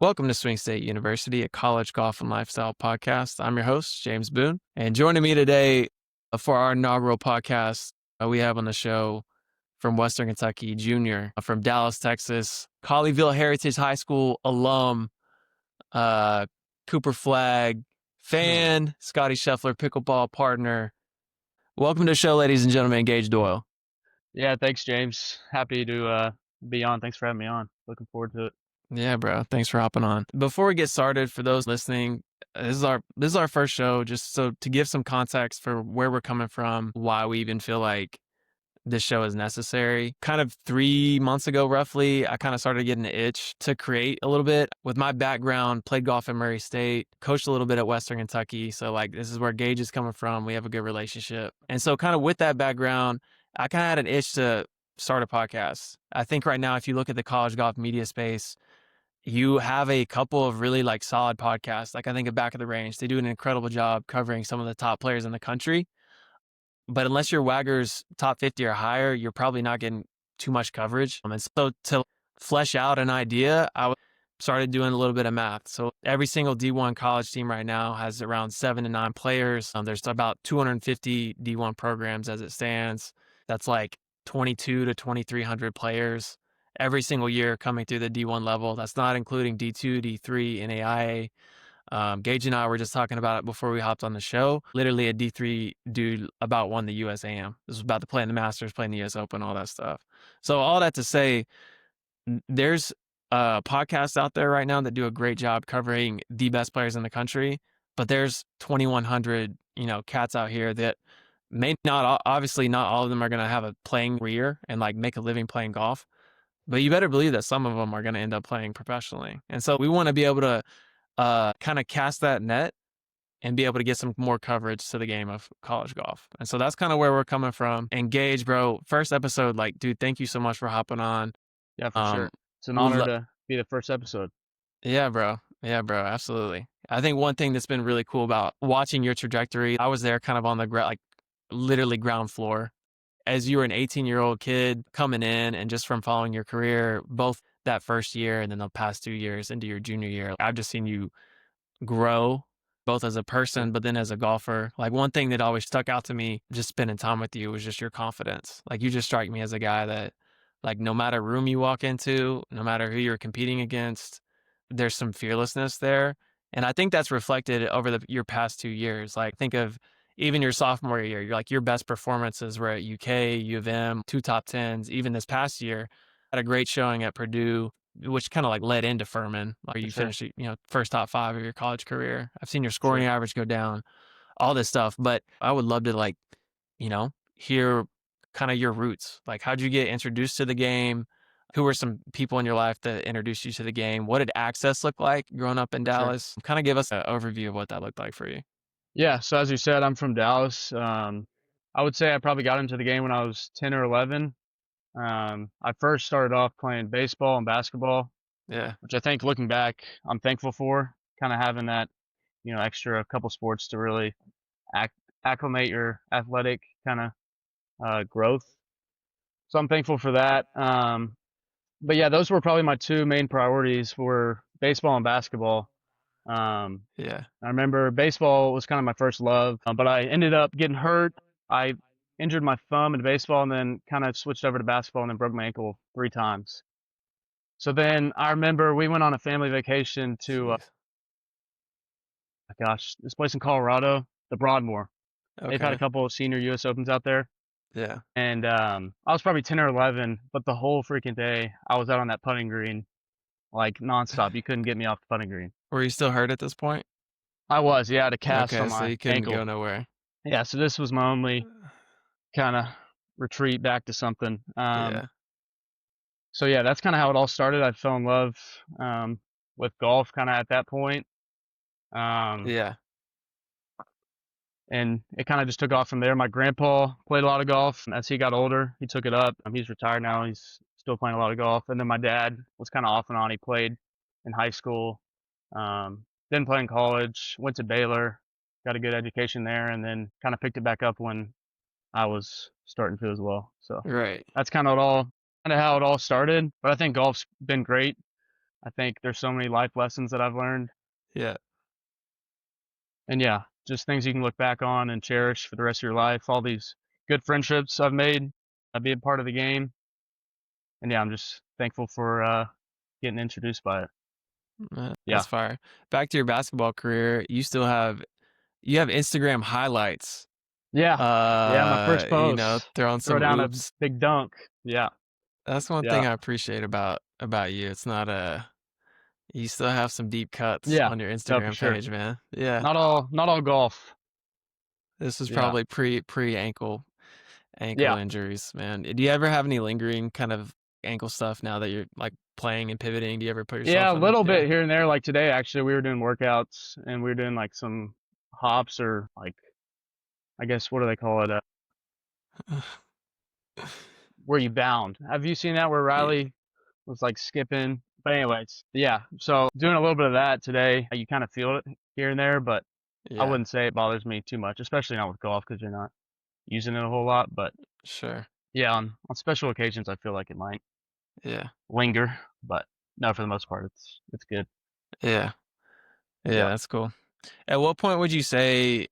Welcome to Swing State University, a college golf and lifestyle podcast. I'm your host, James Boone. And joining me today for our inaugural podcast, we have on the show from Western Kentucky, junior, from Dallas, Texas, Colleyville Heritage High School alum, Cooper Flag fan, Scotty Scheffler pickleball partner. Welcome to the show, ladies and gentlemen, Gage Doyle. Yeah, thanks, James. Happy to be on. Thanks for having me on. Looking forward to it. Yeah, bro. Thanks for hopping on. Before we get started, for those listening, this is our first show, just so to give some context for where we're coming from, why we even feel like this show is necessary. Kind of 3 months ago, roughly, I kind of started getting an itch to create a little bit. With my background, played golf at Murray State, coached a little bit at Western Kentucky. So like this is where Gage is coming from. We have a good relationship. And so kind of with that background, I kind of had an itch to start a podcast. I think right now, if you look at the college golf media space, you have a couple of really like solid podcasts. Like I think of Back of the Range, they do an incredible job covering some of the top players in the country. But unless you're Wagger's top 50 or higher, you're probably not getting too much coverage. And so to flesh out an idea, I started doing a little bit of math. So every single D1 college team right now has around 7 to 9 players. There's about 250 D1 programs as it stands. That's like 22 to 2,300 players every single year coming through the D1 level. That's not including D2, D3, NAIA. Gage and I were just talking about it before we hopped on the show. Literally a D3 dude about won the US AM. This was about to play in the Masters, playing the US Open, all that stuff. So all that to say, there's podcasts out there right now that do a great job covering the best players in the country, but there's 2,100, cats out here that may not, obviously not all of them are going to have a playing career and like make a living playing golf, but you better believe that some of them are going to end up playing professionally. And so we want to be able to kind of cast that net and be able to get some more coverage to the game of college golf. And so that's kind of where we're coming from. Engage, bro. First episode, like, dude, thank you so much for hopping on. Yeah, for sure. It's an honor to be the first episode. Yeah, bro. Yeah, bro. Absolutely. I think one thing that's been really cool about watching your trajectory, I was there kind of on the ground, like literally ground floor as you were an 18-year-old kid coming in, and just from following your career, both that first year and then the past 2 years into your junior year, I've just seen you grow both as a person, but then as a golfer. Like one thing that always stuck out to me just spending time with you was just your confidence. Like you just strike me as a guy that like no matter room you walk into, no matter who you're competing against, there's some fearlessness there. And I think that's reflected over your past 2 years. Like think of even your sophomore year, you're like your best performances were at UK, U of M, 2 top 10s. Even this past year, had a great showing at Purdue, which kind of like led into Furman, where you finished, first top 5 of your college career. I've seen your scoring average go down, all this stuff, but I would love to like, hear kind of your roots. Like, how'd you get introduced to the game? Who were some people in your life that introduced you to the game? What did access look like growing up in Dallas? Kind of give us an overview of what that looked like for you. Yeah, so as you said, I'm from Dallas. I would say I probably got into the game when I was 10 or 11. I first started off playing baseball and basketball, Yeah. which I think looking back, I'm thankful for, kind of having that, extra couple sports to really acclimate your athletic kind of growth. So I'm thankful for that. But yeah, those were probably my 2 main priorities were baseball and basketball. Yeah. I remember baseball was kind of my first love, but I ended up getting hurt. I injured my thumb in baseball and then kind of switched over to basketball and then broke my ankle 3 times. So then I remember we went on a family vacation to, this place in Colorado, the Broadmoor. They've had a couple of senior US Opens out there. Yeah. And I was probably 10 or 11, but the whole freaking day I was out on that putting green like nonstop. You couldn't get me off the putting green. Were you still hurt at this point? I was, yeah, I had a cast on So my you couldn't ankle. go nowhere. Yeah, so this was my only kind of retreat back to something. Yeah. So yeah, that's kind of how it all started. I fell in love with golf kind of at that point. Yeah. And it kind of just took off from there. My grandpa played a lot of golf. As he got older, he took it up. He's retired now. He's still playing a lot of golf. And then my dad was kind of off and on. He played in high school, didn't play in college, went to Baylor, got a good education there, and then kind of picked it back up when I was starting to as well. So Right. that's kind of how it all started. But I think golf's been great. I think there's so many life lessons that I've learned, Yeah. and yeah, just things you can look back on and cherish for the rest of your life. All these good friendships I've made, being part of the game, and yeah, I'm just thankful for getting introduced by it. That's Yeah, fire. Back to your basketball career, you have Instagram highlights, yeah, yeah. My first post, throwing throw some down a oops. big dunk. Yeah, That's one yeah, thing I appreciate about you. It's not you still have some deep cuts yeah. on your No, for Instagram sure. page, man. Yeah. Not all golf. This is Yeah, probably pre ankle yeah, injuries, man. Do you ever have any lingering kind of ankle stuff now that you're like playing and pivoting? Do you ever put yeah. yourself A in a little yeah. bit here and there. Like today, actually, we were doing workouts and we were doing like some hops or like I guess what do they call it? Where you bound. Have you seen that where Yeah. Riley was like skipping? But anyways, yeah. So doing a little bit of that today. You kind of feel it here and there, but I Yeah. wouldn't say it bothers me too much, especially not with golf because you're not using it a whole lot. But Sure. yeah, on special occasions, I feel like it might Yeah. linger, but no, for the most part, it's good. Yeah. Yeah, Yeah. that's cool. At what point would you say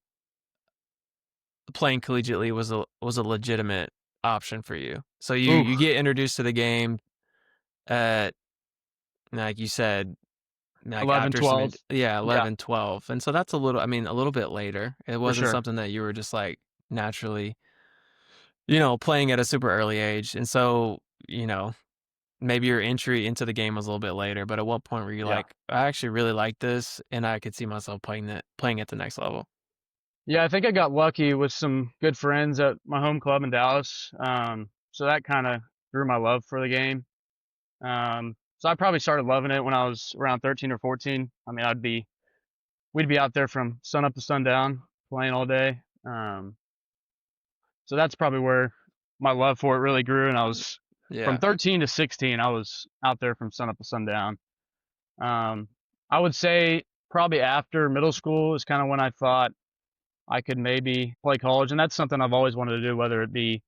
playing collegiately was a legitimate option for you? So you Ooh, get introduced to the game at like you said like 11, after some 12. yeah, Yeah, 11, 12. And so that's a little I mean a little bit later. It for wasn't sure. something that you were just like naturally, playing at a super early age. And so, maybe your entry into the game was a little bit later, but at what point were you Yeah. like, I actually really like this and I could see myself playing at the next level? Yeah, I think I got lucky with some good friends at my home club in Dallas. So that kind of grew my love for the game. So I probably started loving it when I was around 13 or 14. I mean, we'd be out there from sun up to sundown playing all day. So that's probably where my love for it really grew. And I was from Yeah. 13 to 16, I was out there from sun up to sundown. Um, I would say probably after middle school is kind of when I thought I could maybe play college. And that's something I've always wanted to do, whether it be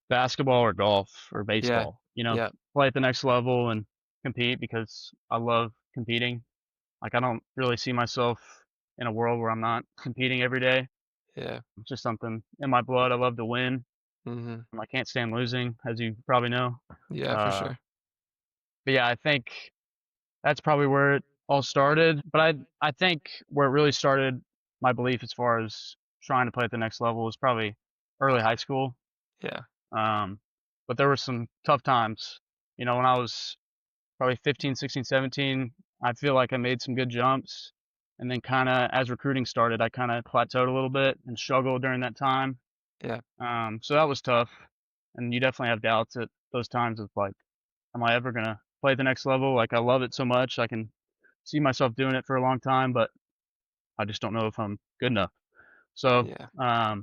basketball or golf or Yeah. baseball, Yeah. play at the next level and compete because I love competing. Like I don't really see myself in a world where I'm not competing every day. Yeah. It's just something in my blood. I love to win. Mhm. I can't stand losing, as you probably know. Yeah, for Uh, sure. but yeah, I think that's probably where it all started. But I think where it really started my belief as far as trying to play at the next level was probably early high school. Yeah. Um, but there were some tough times. When I was probably 15, 16, 17, I feel like I made some good jumps. And then kind of as recruiting started, I kind of plateaued a little bit and struggled during that time. Yeah. So that was tough. And you definitely have doubts at those times of like, am I ever going to play at the next level? Like, I love it so much. I can see myself doing it for a long time, but I just don't know if I'm good enough. So, Yeah.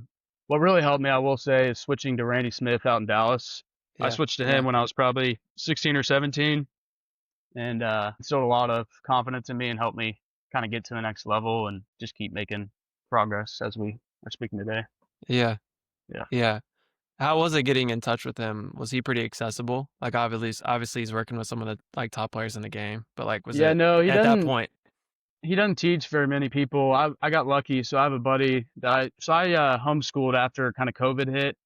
what really helped me, I will say, is switching to Randy Smith out in Dallas. I Yeah. switched to him Yeah. when I was probably 16 or 17, and instilled a lot of confidence in me and helped me kind of get to the next level and just keep making progress as we are speaking today. Yeah. Yeah. Yeah. How was it getting in touch with him? Was he pretty accessible? Like obviously he's working with some of the like top players in the game, but like was Yeah, it no, at that point? he doesn't teach very many people. I got lucky, so I have a buddy that I homeschooled after kind of COVID hit.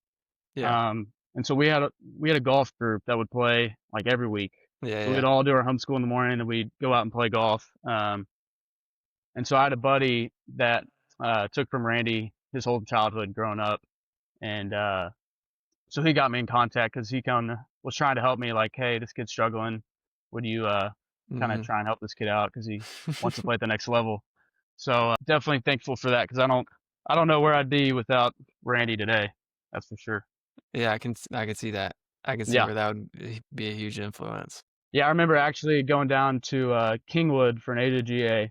Yeah. And so we had a golf group that would play like every week. Yeah, So we'd yeah. all do our homeschool in the morning and we'd go out and play golf. And so I had a buddy that took from Randy his whole childhood growing up, and so he got me in contact because he kind of was trying to help me. Like, hey, this kid's struggling. Would you kind of Mhm. try and help this kid out because he wants to play at the next level? So definitely thankful for that because I don't know where I'd be without Randy today. That's for sure. Yeah, I can see that. I can see Yeah. where that would be a huge influence. Yeah, I remember actually going down to Kingwood for an A to GA,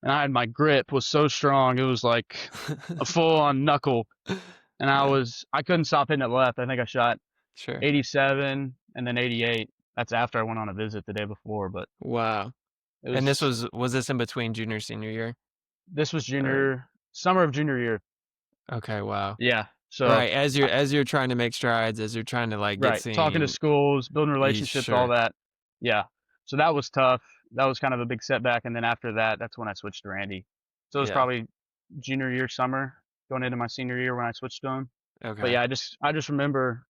and I had my grip was so strong it was like a full on knuckle, and Yeah, I couldn't stop hitting it left. I think I shot sure. 87 and then 88. That's after I went on a visit the day before, but Wow. it And this was was this in between junior senior year? this was Or summer of junior year. okay, wow. Yeah, so Right, as you're trying to make strides, as you're trying to like get right, talking to seen, schools, building you relationships, all sure. that. Yeah, so that was tough, that was kind of a big setback. And then after that, that's when I switched to Randy. So it was Yeah. probably junior year summer, going into my senior year when I switched to him. But Okay. yeah, I just remember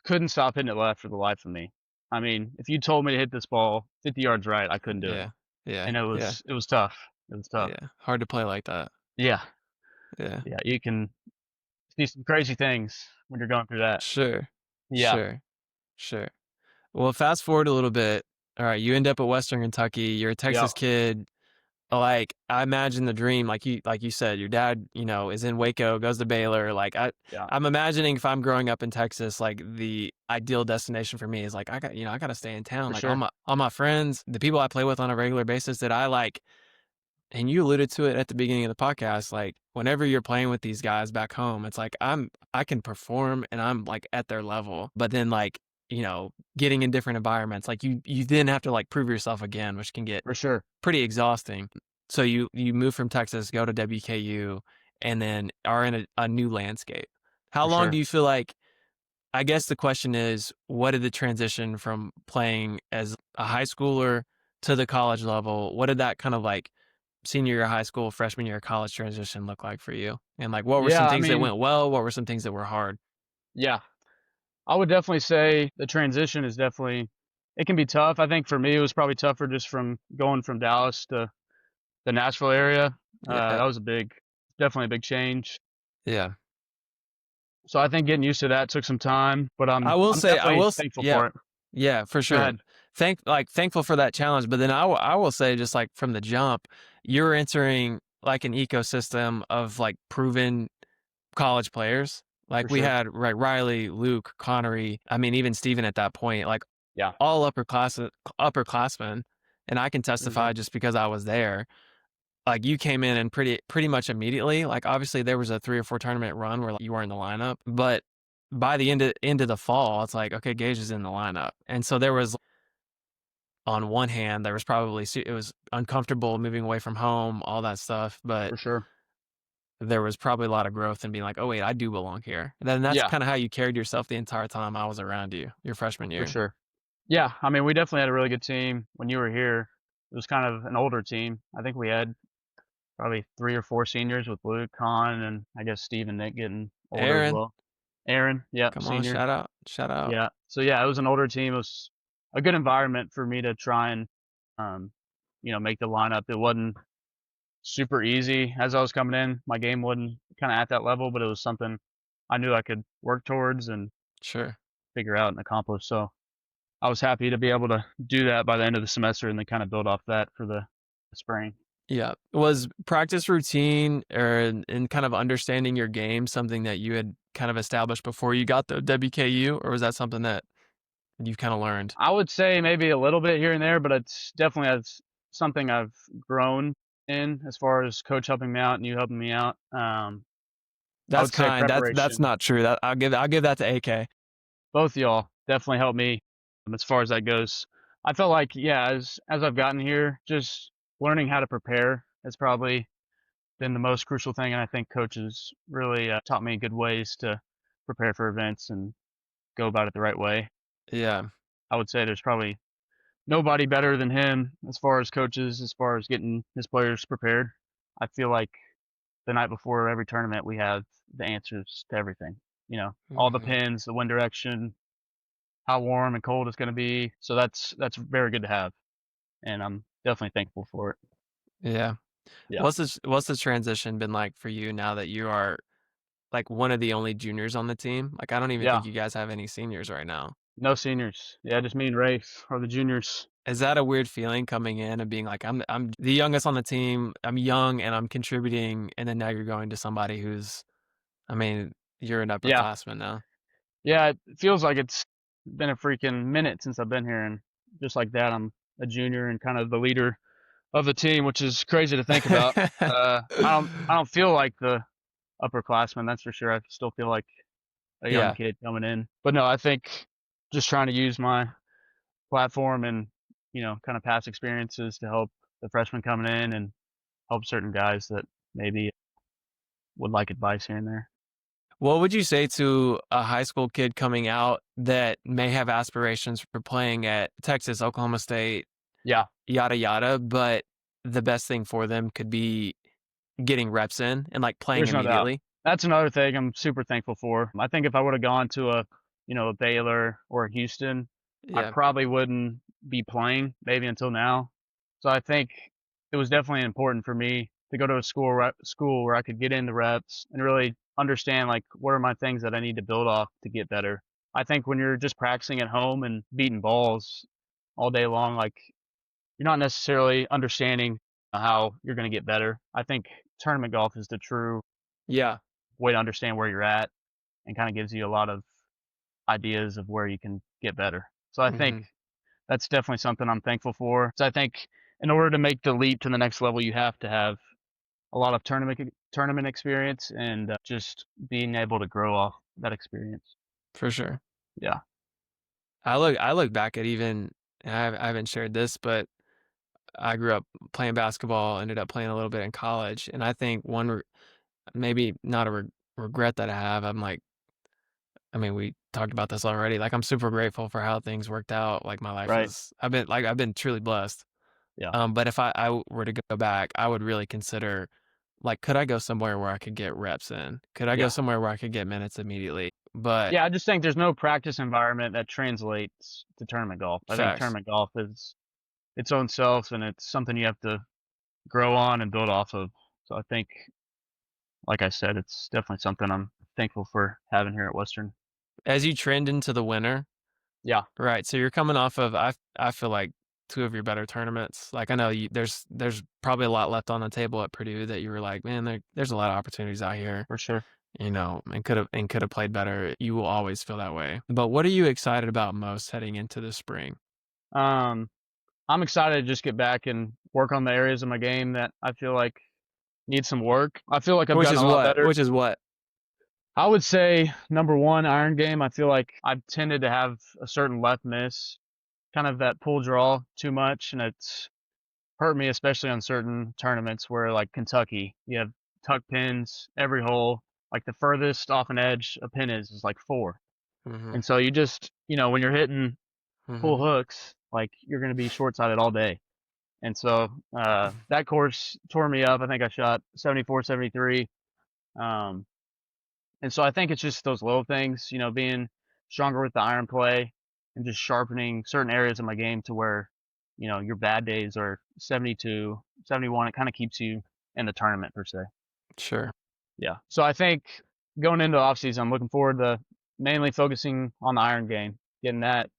couldn't stop hitting it left for the life of me. I mean, if you told me to hit this ball 50 yards right, I couldn't do it, Yeah. Yeah. and it Yeah. was it was tough. It was tough. Yeah. Hard to play like that. Yeah, Yeah. yeah, you can see some crazy things when you're going through that. Sure. Yeah, Sure. Sure. Well, fast forward a little bit. All right, you end up at Western Kentucky. You're a yeah, Texas kid. Like, I imagine the dream, like you said, your dad, is in Waco, goes to Baylor. Like, yeah, I'm imagining if I'm growing up in Texas, like the ideal destination for me is like I got to stay in town. for Like sure, all my friends, the people I play with on a regular basis that I like, and you alluded to it at the beginning of the podcast, like whenever you're playing with these guys back home, it's like I can perform and I'm like at their level. But then like, getting in different environments, like you then have to like prove yourself again, which can get for sure, pretty exhausting. So you move from Texas, go to WKU, and then are in a new landscape. How for long do sure. you feel like, I guess the question is, what did the transition from playing as a high schooler to the college level, what did that kind of like senior year of high school, freshman year of college transition look like for you? And like, what were some Yeah, I things that mean, went well? What were some things that were hard? yeah, I would definitely say the transition is definitely it can be tough. I think for me, it was probably tougher just from going from Dallas to the Nashville area. Yeah. That was definitely a big change. Yeah. So I think getting used to that took some time, but I'm I definitely will, thankful yeah, for it. yeah, for Go sure. ahead. Thankful for that challenge. But then I will say, just like from the jump, you're entering like an ecosystem of like proven college players. For Like we sure. had Riley, Luke, Connery. I mean, even Steven at that point, like Yeah. all upperclassmen. And I can Mhm. testify just because I was there. Like you came in and pretty much immediately. Like obviously there was a 3 or 4 tournament run where like, you were in the lineup, but by the end of the fall, it's like, okay, Gage is in the lineup. And so there was, on one hand, there was probably it was uncomfortable moving away from home, all that stuff, but For sure. there was probably a lot of growth in being like, oh wait, I do belong here. And then that's Yeah, kind of how you carried yourself the entire time I was around you, your freshman for year. sure. Yeah, I mean, we definitely had a really good team when you were here. It was kind of an older team. I think we had probably 3 or 4 seniors with Luke, Con, and I guess Steve and Nick getting older as Aaron, well. Aaron, yep, come on, senior. shout out. Yeah. So yeah, it was an older team. It was a good environment for me to try and, um, make the lineup. It wasn't super easy as I was coming in. My game wasn't kind of at that level, but it was something I knew I could work towards and Sure. figure out and accomplish. So I was happy to be able to do that by the end of the semester and then kind of build off that for the spring. Yeah. Was practice routine or in kind of understanding your game something that you had kind of established before you got the WKU, or was that something that you've kind of learned? I would say maybe a little bit here and there, but it's definitely something I've grown in as far as coach helping me out and you helping me out. I That's would say kind. That's preparation. not true. That I'll give that to AK. Both y'all definitely helped me as far as that goes. I felt like, yeah, as I've gotten here, just learning how to prepare has probably been the most crucial thing, and I think coaches really taught me good ways to prepare for events and go about it the right way. Yeah. I would say there's probably nobody better than him as far as coaches, as far as getting his players prepared. I feel like the night before every tournament, we have the answers to everything. All the Hmm. pins, the wind direction, how warm and cold it's going to be. So that's very good to have, and I'm definitely thankful for it. Yeah. Yeah, What's the transition been like for you now that you are like one of the only juniors on the team? Like I don't even yeah. think you guys have any seniors right now. No seniors. Yeah, just me and Rafe are the juniors. Is that a weird feeling coming in and being like, I'm the youngest on the team, I'm young and I'm contributing, and then now you're going to somebody who's, I mean, you're an Yeah, upperclassman now. yeah. It feels like it's been a freaking minute since I've been here, and just like that, I'm a junior and kind of the leader of the team, which is crazy to think about. I don't feel like the upperclassman, that's for sure. I still feel like a young Yeah. kid coming in. But no, I think just trying to use my platform and kind of past experiences to help the freshmen coming in and help certain guys that maybe would like advice here and there. What would you say to a high school kid coming out that may have aspirations for playing at Texas, Oklahoma State? Yeah. yada yada. But the best thing for them could be getting reps in and like playing There's no doubt. immediately. That's another thing I'm super thankful for. I think if I would have gone to a Baylor or a Houston, I Yeah. probably wouldn't be playing maybe until now. So I think it was definitely important for me to go to a school where I could get in the reps and really understand like what are my things that I need to build off to get better. I think when you're just practicing at home and beating balls all day long, like you're not necessarily understanding how you're going to get better. I think tournament golf is the true Yeah. way to understand where you're at and kind of gives you a lot of ideas of where you can get better. So I think Hmm. that's definitely something I'm thankful for. So I think in order to make the leap to the next level, you have to have a lot of tournament experience and just being able to grow off that experience. For sure. Yeah. I look back at even I haven't shared this, but I grew up playing basketball, ended up playing a little bit in college, and I think maybe not a regret that I have. I'm like, I mean, we talked about this already. Like, I'm super grateful for how things worked out. Like, my life Right. is, I've been truly blessed. Yeah. But if I were to go back, I would really consider, like, could I go somewhere where I could get reps in? Could I go Yeah. somewhere where I could get minutes immediately? But Yeah. I just think there's no practice environment that translates to tournament golf. I think facts. tournament golf is its own self and it's something you have to grow on and build off of. So I think, like I said, it's definitely something I'm thankful for having here at Western. As you trend into the winter, Yeah, right? So you're coming off of I feel like two of your better tournaments. Like I know there's probably a lot left on the table at Purdue that you were like, man, there's a lot of opportunities out here, for sure. and could have played better. You will always feel that way. But what are you excited about most heading into the spring? Um, I'm excited to just get back and work on the areas of my game that I feel like need some work. I feel like I've Which gotten is a lot what? better. Which is what? I would say number one, iron game. I feel like I've tended to have a certain left miss, kind of that pull draw too much, and it's hurt me, especially on certain tournaments where like Kentucky, you have tuck pins every hole. Like the furthest off an edge a pin is like 4. Mm-hmm. And so you just, when you're hitting Mm-hmm. full hooks, like you're going to be short sided all day. And so that course tore me up. I think I shot 74, 73. Um, and so I think it's just those little things, being stronger with the iron play and just sharpening certain areas of my game to where, your bad days are 72, 71. It kind of keeps you in the tournament per se. Sure. Yeah. So I think going into off season, I'm looking forward to mainly focusing on the iron game, getting that,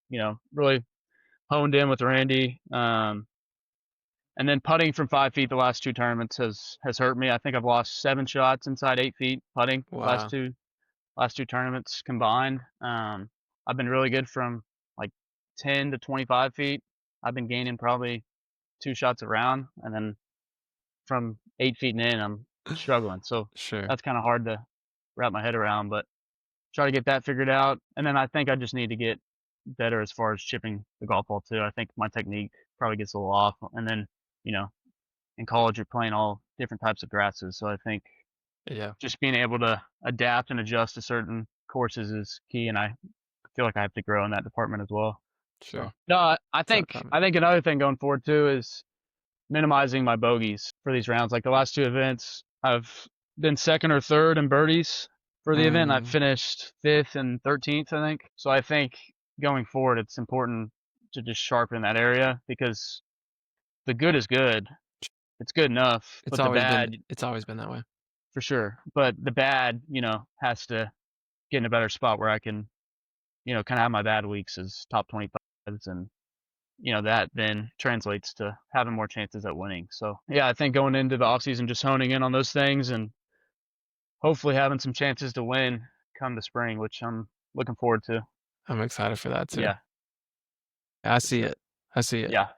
really honed in with Randy. And then putting from 5 feet the last two tournaments has hurt me. I think I've lost 7 shots inside 8 feet putting Wow. last two tournaments combined. I've been really good from like 10 to 25 feet. I've been gaining probably 2 shots around, and then from 8 feet and in, I'm struggling. So Sure. that's kind of hard to wrap my head around, but try to get that figured out. And then I think I just need to get better as far as chipping the golf ball too. I think my technique probably gets a little off. And then, you know, in college you're playing all different types of grasses. So I think Yeah. just being able to adapt and adjust to certain courses is key. And I feel like I have to grow in that department as well. So Sure. no, I It's think upcoming. I think another thing going forward too is minimizing my bogeys for these rounds. Like the last two events, I've been second or third in birdies for the event. I've Mm, finished fifth and 13th, I think. So I think going forward, it's important to just sharpen that area because the good is good. It's good enough, it's but the always been bad, it's always been that way. for sure. But the bad, has to get in a better spot where I can, kind of have my bad weeks as top 25s and that then translates to having more chances at winning. So yeah, I think going into the offseason, just honing in on those things and hopefully having some chances to win come the spring, which I'm looking forward to. I'm excited for that too. Yeah, I for see sure. it. I see it. Yeah.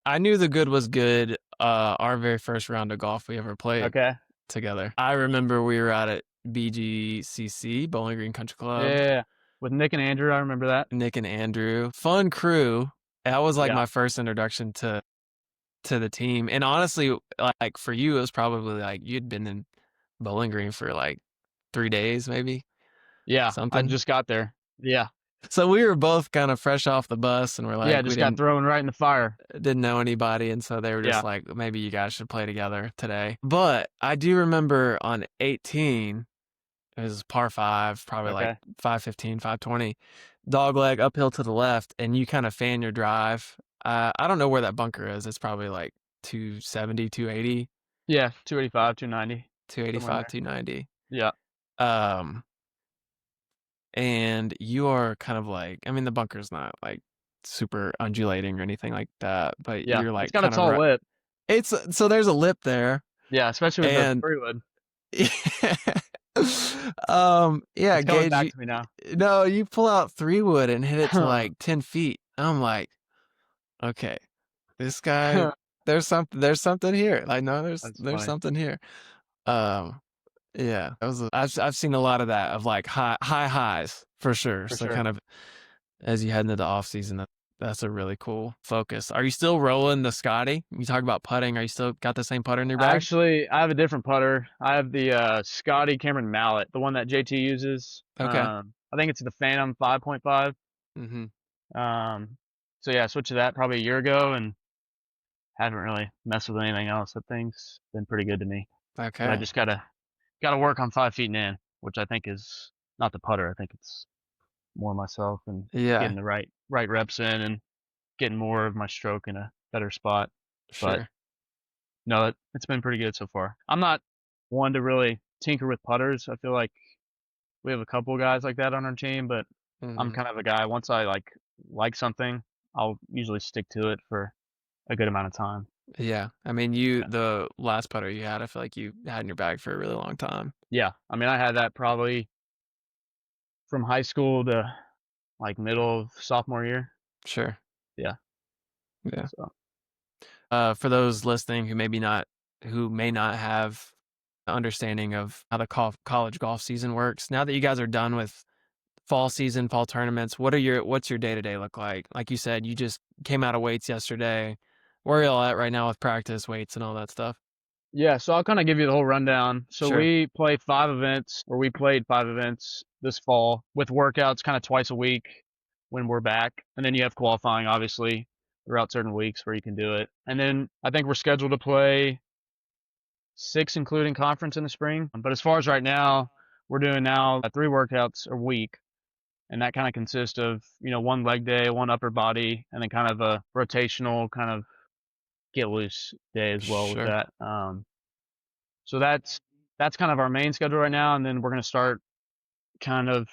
I knew the good was good. Our very first round of golf we ever played Okay. together. I remember we were out at BGCC, Bowling Green Country Club. Yeah. With Nick and Andrew, I remember that. Nick and Andrew, fun crew. That was like Yeah. my first introduction to the team. And honestly, like for you, it was probably like you'd been in Bowling Green for like 3 days, maybe Yeah. I something. just got there. Yeah. So we were both kind of fresh off the bus, and we're Yeah, like, we just got thrown right in the fire. didn't know anybody, and so they were just Yeah. like, maybe you guys should play together today. But I do remember on 18, it was par five, probably like Okay. 515, 520, dog leg uphill to the left, and you kind of fan your drive. I don't know where that bunker is. It's probably like 270, 280, Yeah, 285, 290, somewhere in 285, there. 290. Yeah. Um, and you are kind of like, I mean, the bunker's not like super undulating or anything like that, but Yeah. you're It's like got a kind of tall right. lip. It's so there's a lip there, Yeah, especially with the and 3-wood. yeah, It's coming Gage, back you, to me now. no, you pull out 3-wood and hit it to like 10 feet. I'm like, okay, this guy, there's something here. Like, no, That's there's funny. something here. Um, yeah, I've seen a lot of that of like high highs for sure. For So sure. kind of as you head into the off season, that's a really cool focus. Are you still rolling the Scotty? You talk about putting. Are you still got the same putter in your bag? Actually, I have a different putter. I have the Scotty Cameron Mallet, the one that JT uses. Okay. I think it's the Phantom 5.5. Mm-hmm. So yeah, I switched to that probably a year ago and haven't really messed with anything else. That thing's been pretty good to me. But I Okay. just gotta work on 5 feet and in, which I think is not the putter. I think it's more myself and Yeah. getting the right reps in and getting more of my stroke in a better spot. But Sure. no, it's been pretty good so far. I'm not one to really tinker with putters. I feel like we have a couple guys like that on our team, but I'm Mm-hmm. kind of a guy. Once I like something, I'll usually stick to it for a good amount of time. Yeah. I mean, Yeah. the last putter you had, I feel like you had in your bag for a really long time. Yeah. I mean, I had that probably from high school to like middle of sophomore year. Sure. Yeah. Yeah. So For those listening who may not have understanding of how the college golf season works, now that you guys are done with fall season, fall tournaments, what's your day to day look like? Like you said, you just came out of weights yesterday. Where are y'all at right now with practice, weights, and all that stuff? yeah, so I'll kind of give you the whole rundown. So Sure. we played 5 events this fall with workouts kind of twice a week when we're back. And then you have qualifying, obviously, throughout certain weeks where you can do it. And then I think we're scheduled to play 6, including conference in the spring. But as far as right now, we're doing now 3 workouts a week. And that kind of consists of, one leg day, one upper body, and then kind of a rotational kind of get loose day as well with Sure. that. So that's kind of our main schedule right now, and then we're gonna start kind of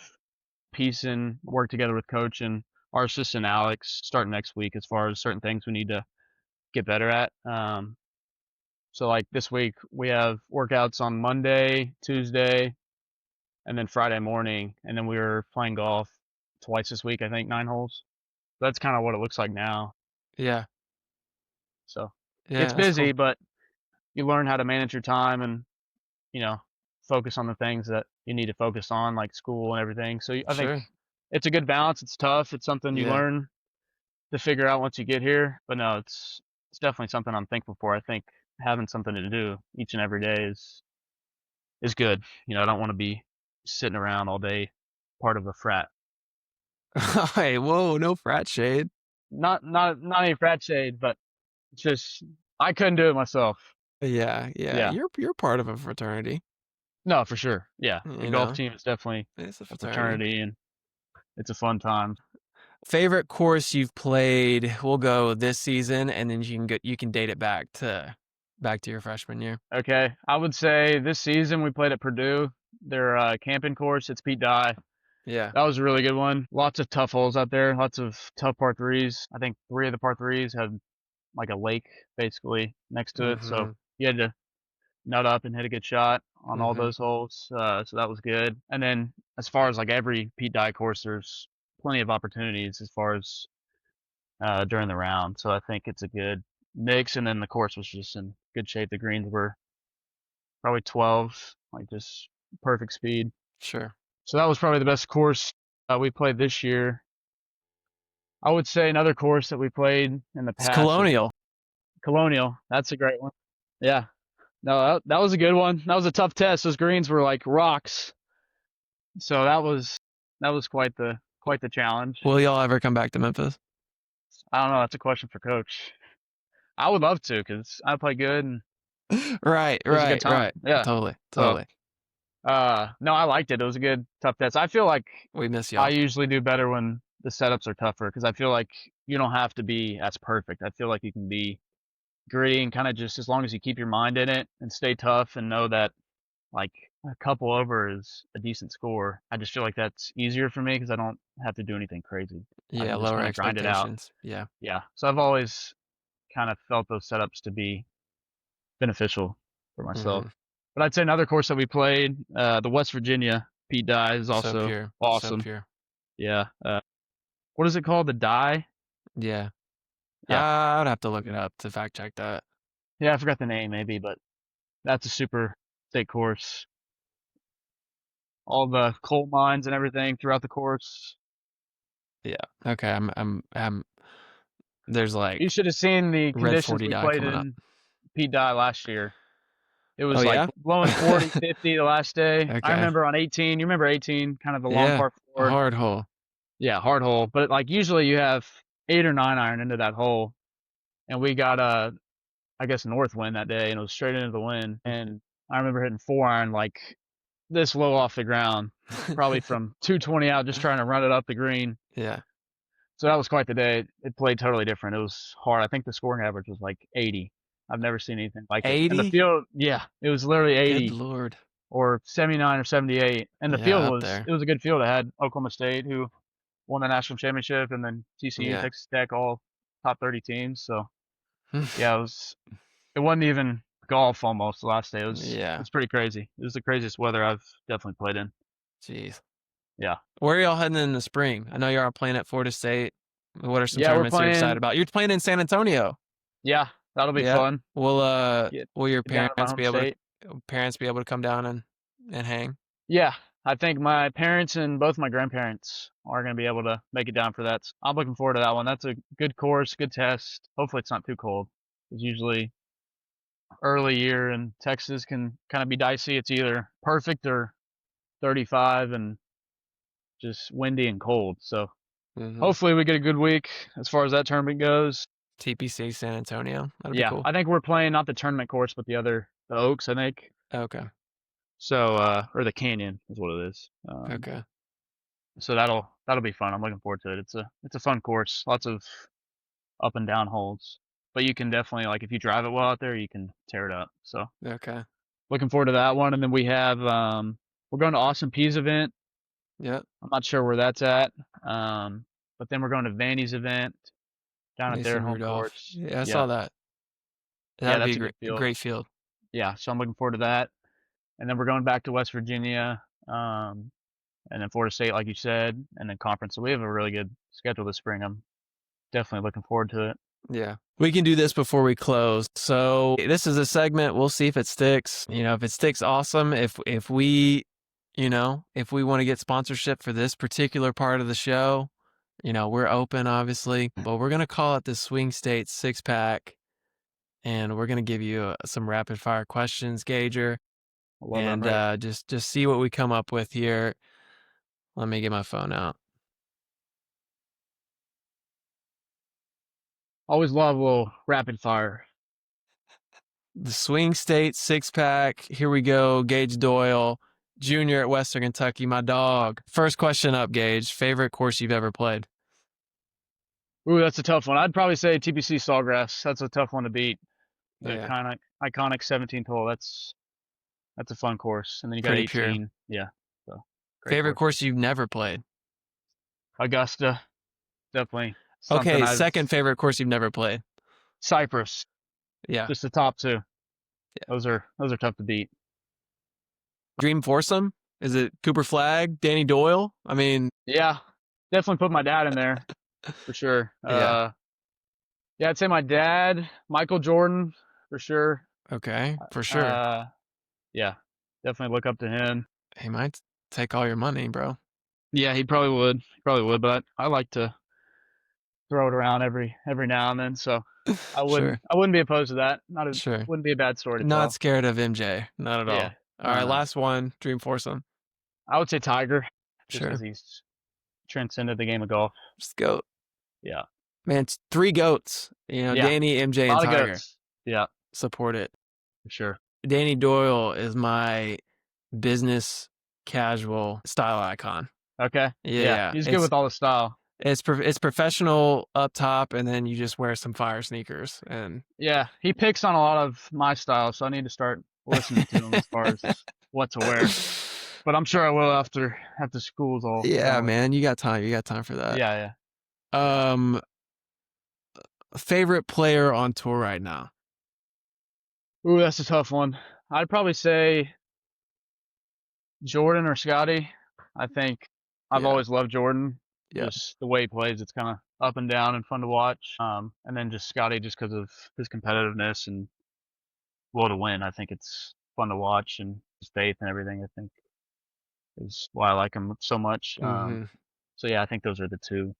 piecing work together with coach and our assistant Alex starting next week as far as certain things we need to get better at. So like this week we have workouts on Monday, Tuesday, and then Friday morning, and then we're playing golf twice this week. I think 9 holes. That's kind of what it looks like now. Yeah. So it's Yeah. That's busy, cool. but you learn how to manage your time and you know, focus on the things that you need to focus on, like school and everything. So I think Sure. it's a good balance. It's tough. It's something you Yeah. learn to figure out once you get here. But no, it's definitely something I'm thankful for. I think having something to do each and every day is good. I don't want to be sitting around all day, part of a frat. Hey, whoa, no frat shade. Not any frat shade, but it's just I couldn't do it myself. Yeah. Yeah. Yeah. You're part of a fraternity. No, for sure. Yeah. The You golf know, team is definitely it's a a fraternity. fraternity and it's a fun time. Favorite course you've played? We'll go this season, and then you can date it back to your freshman year. Okay, I would say this season we played at Purdue, their camping course. It's Pete Dye. Yeah. That was a really good one. Lots of tough holes out there. Lots of tough par threes. I think 3 of the par threes had like a lake basically next to it, so Mm-hmm. you had to nut up and hit a good shot on all Mm-hmm. those holes. So that was good. And then as far as like every Pete Dye course, there's plenty of opportunities as far as during the round. So I think it's a good mix. And then the course was just in good shape. The greens were probably 12, like just perfect speed. Sure. So that was probably the best course we played this year. I would say another course that we played in the It's past is Colonial. Colonial. That's a great one. Yeah. No, that was a good one. That was a tough test. Those greens were like rocks. So that was quite quite the challenge. Will y'all ever come back to Memphis? I don't know. That's a question for coach. I would love to because I play good and Right, it was a good right, time. right. Yeah. Totally, So, totally. no, I liked it. It was a good, tough test. I feel like We miss I y'all. usually do better when the setups are tougher because I feel like you don't have to be as perfect. I feel like you can be gritty and kind of just as long as you keep your mind in it and stay tough and know that like a couple over is a decent score. I just feel like that's easier for me because I don't have to do anything crazy. I Yeah, can just lower kind of grind it out. expectations. Yeah. Yeah. So I've always kind of felt those setups to be beneficial for myself. Hmm. But I'd say another course that we played, the West Virginia Pete Dye is So also pure, so awesome. pure. Yeah. What is it called? The Dye? Yeah. Yeah. I would have to look it up to fact check that. Yeah, I forgot the name maybe, but that's a super state course. All the coal mines and everything throughout the course. Yeah. Okay. There's You like should have seen the red conditions 40 we die played coming up. in Pete Dye last year. It Oh was like yeah. blowing 40, 50 the last day. I Okay. remember on 18, you remember 18, kind of a long Yeah. par A four. hard hole. Yeah, hard hole. But like usually you have 8 or 9 iron into that hole. And we got I guess north wind that day and it was straight into the wind. And I remember hitting 4 iron like this low off the ground, probably from 220 out, just trying to run it up the green. Yeah. So that was quite the day. It played totally different. It was hard. I think the scoring average was like 80. I've never seen anything like it. And the 80? field, yeah, it was literally Good 80 lord. or 79 or 78. And the field Yeah, up was, there. it was a good field. It had Oklahoma State who won the national championship and then TCU, Yeah. Texas Tech, all top 30 teams. So yeah, it wasn't even golf almost the last day. Yeah. It's pretty crazy. It was the craziest weather I've definitely played in. Jeez. Yeah. Where are y'all heading in the spring? I know y'all playing at Florida State. What are some Yeah, we're tournaments you're excited playing. about? You're playing in San Antonio. Yeah, that'll be Yeah. fun. Will your Get down to my home state. parents be able to come down and hang? Yeah, I think my parents and both my grandparents are going to be able to make it down for that. So I'm looking forward to that one. That's a good course, good test. Hopefully it's not too cold. Because usually early year in Texas can kind of be dicey. It's either perfect or 35 and just windy and cold. So Mm-hmm. hopefully we get a good week as far as that tournament goes. TPC San Antonio. That'd be Yeah, cool. I think we're playing not the tournament course, but the Oaks, I think. Okay. So, or the Canyon is what it is. Okay. So that'll be fun. I'm looking forward to it. It's a fun course. Lots of up and down holes, but you can definitely like if you drive it well out there, you can tear it up. So Okay. looking forward to that one. And then we have we're going to Austin Peay's event. Yep. I'm not sure where that's at. But then we're going to Vanny's event down at their Mason home Rudolph. course. Yeah, I Yeah, saw that. yeah, That'd be that's a good a field. great field. Yeah, so I'm looking forward to that. And then we're going back to West Virginia. And then Florida State, like you said, and then conference. So we have a really good schedule this spring. I'm definitely looking forward to it. Yeah. We can do this before we close. So this is a segment. We'll see if it sticks. If it sticks, awesome. If we, if we want to get sponsorship for this particular part of the show, we're open, obviously. But we're gonna call it the Swing State Six Pack, and we're gonna give you some rapid fire questions, Gager, I love it. I'm and ready. just see what we come up with here. Let me get my phone out. Always love a little rapid fire. The Swing State Six Pack. Here we go. Gage Doyle, junior at Western Kentucky, my dog. First question up, Gage. Favorite course you've ever played? Ooh, that's a tough one. I'd probably say TPC Sawgrass. That's a tough one to beat. The Yeah, kind of iconic 17th hole. That's a fun course. And then you got pretty pure. 18. Yeah, so great Favorite course. course you've never played? Augusta, definitely something Okay, I've. second favorite course you've never played. Cypress, Yeah. just the top two. Yeah. Those are tough to beat. Dream foursome? Is it Cooper Flag, Danny Doyle? I mean, Yeah, definitely put my dad in there for sure. yeah. Yeah, I'd say my dad, Michael Jordan for sure. Okay, for sure. Uh, yeah, definitely look up to him. He might take all your money, bro. Yeah, he probably would. He probably would, but I like to throw it around every now and then. So Sure, I wouldn't be opposed to that. sure. Wouldn't be a bad story to Not tell. scared of MJ. Not at Yeah. all. All No, right, no. last one. Dream foursome. I would say Tiger, just because Sure. he's transcended the game of golf. Just goat. Yeah. Man, it's 3 goats. You know, Yeah. Danny, MJ, A and lot of Tiger. goats. Yeah, Support it. for sure. Danny Doyle is my business casual style icon. Okay. Yeah, Yeah. yeah. He's good with all the style. It's professional up top, and then you just wear some fire sneakers and Yeah. He picks on a lot of my style, so I need to start listening to him as far as what to wear. But I'm sure I will after school's all done yeah, with. man, you got time. You got time for that. Yeah, Um, favorite player on tour right now? yeah. Ooh, that's a tough one. I'd probably say Jordan or Scotty. I think I've Yeah, always loved Jordan. yeah. Just the way he plays, it's kind of up and down and fun to watch. And then just Scotty, just because of his competitiveness and will to win. I think it's fun to watch, and his faith and everything, I think, is why I like him so much. Mm-hmm. So yeah, I think those are the two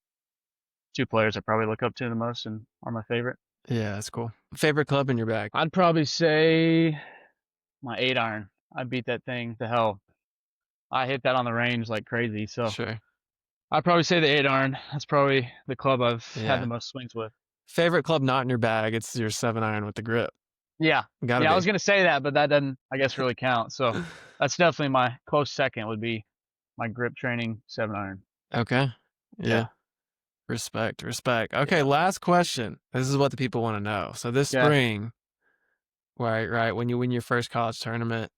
players I probably look up to the most and are my favorite. Yeah, that's cool. Favorite club in your bag? I'd probably say my 8-iron. I beat that thing to hell. I hit that on the range like crazy. So Sure. I'd probably say the 8-iron. That's probably the club I've had Yeah. the most swings with. Favorite club not in your bag? It's your 7-iron with the grip. Yeah. Gotta Yeah, I be. was gonna say that, but that doesn't, I guess, really count. So that's definitely my close second would be my grip training 7-iron. Okay. Yeah. Yeah. Respect. Okay, Yeah. last question. This is what the people want to know. So this Yeah. spring, right, when you win your first college tournament,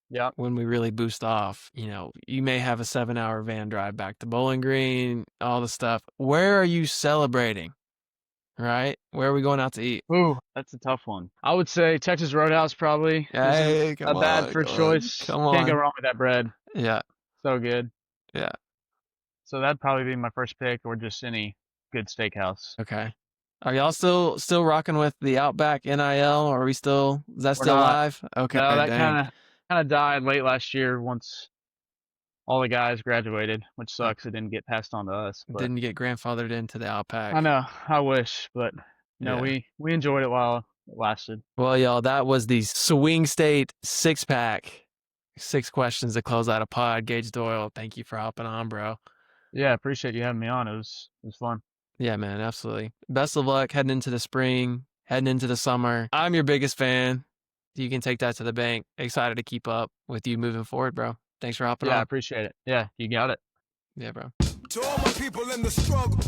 Yeah. when we really boost off, you may have a 7-hour van drive back to Bowling Green, all the stuff. Where are you celebrating? Right? Where are we going out to eat? Ooh, that's a tough one. I would say Texas Roadhouse probably isn't Hey, a come bad on, first choice. come Can't go on. wrong with that bread. Yeah, So good. yeah. So that'd probably be my first pick, or just any good steakhouse. Okay. Are y'all still rocking with the Outback NIL? Or are we still? Is that We're still not. live? Okay, No, that dang. kind of died late last year once all the guys graduated, which Uh, sucks. It didn't get passed on to us, but Didn't get grandfathered into the I Outback. know. I wish, but no, Yeah. we enjoyed it while it lasted. Well, y'all, that was the Swing State 6-pack. 6 questions to close out a pod. Gage Doyle, thank you for hopping on, bro. Yeah, appreciate you having me on. It was fun. Yeah, man, absolutely. Best of luck heading into the spring, heading into the summer. I'm your biggest fan. You can take that to the bank. Excited to keep up with you moving forward, bro. Thanks for hopping Yeah, I on. appreciate it. Yeah, you got it. Yeah, bro. To all my people in the struggle.